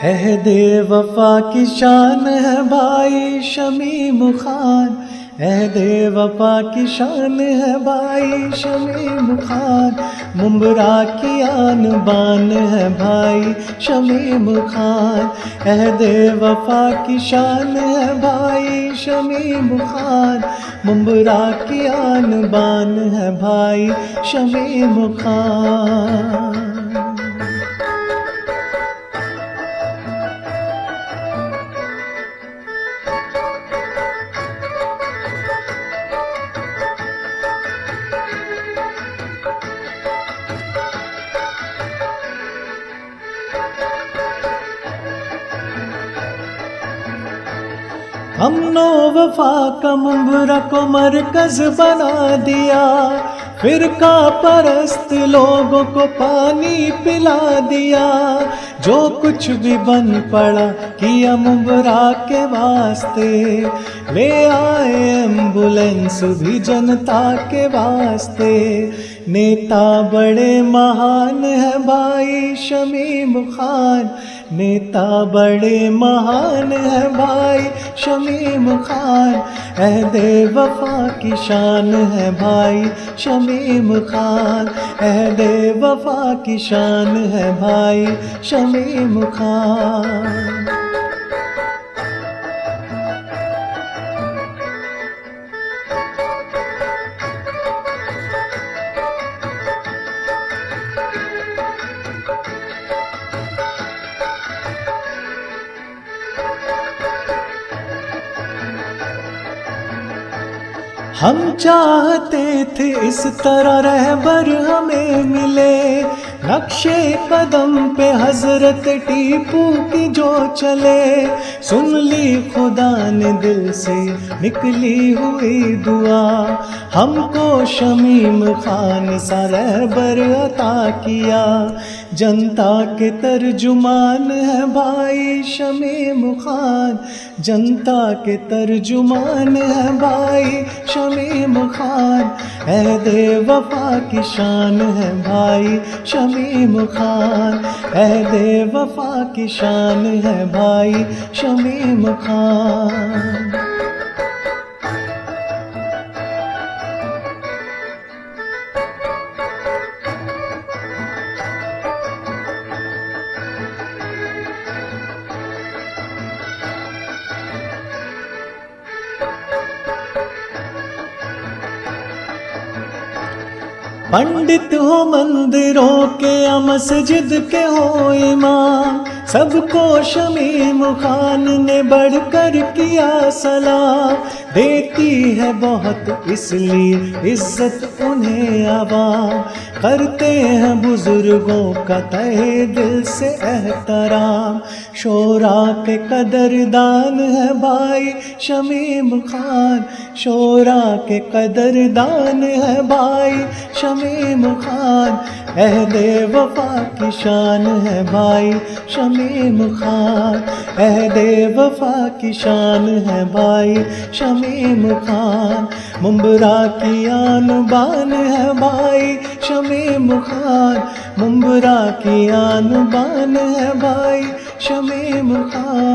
अहदे वफा की शान है भाई शमीम खान, अहदे वफा की शान है भाई शमीम खान, मुंबरा की आन बान है भाई शमीम खान, अहदे वफा की शान है भाई शमीम खान, मुंबरा की आन बान है भाई शमीम खान। हमनो वफा का मुंबरा को मरकज बना दिया, फिरका परस्त लोगों को पानी पिला दिया, जो कुछ भी बन पड़ा किया मुंबरा के वास्ते, ले आए एम्बुलेंस भी जनता के वास्ते, नेता बड़े महान है भाई शमीम खान, नेता बड़े महान है भाई शमीम खान, अहदे वफा की शान है भाई शमीम खान, अहदे वफा की शान है भाई शमीम खान। हम चाहते थे इस तरह रहबर हमें मिले, नक्शे कदम पे हजरत टीपू की जो चले, सुन ली खुदा ने दिल से निकली हुई दुआ, हमको शमीम खान सा रहबर अता किया, जनता के तर्जुमान है भाई शमीम खान, जनता के तर्जुमान है भाई शमीम खान, अहदे वफा की शान है भाई शमीम खान, अहदे वफा की शान है भाई शमीम खान। पंडित हो मंदिरों के या मस्जिद के हो इमाम, सबको शमीम खान ने बढ़कर किया सलाम, देती है बहुत इसलिए इज्जत उन्हें आवाम, करते हैं बुजुर्गों का तहे दिल से एहतराम, शोरा के कदरदान है भाई शमीम खान, शोरा के कदरदान है भाई शमीम खान, अहदे वफा की शान है भाई शमीम खान, अहदे वफा की शान है भाई शमीम खान, मुंबरा की आन बान है भाई शमीम खान, मुंबरा की आन बान है भाई शमीम खान।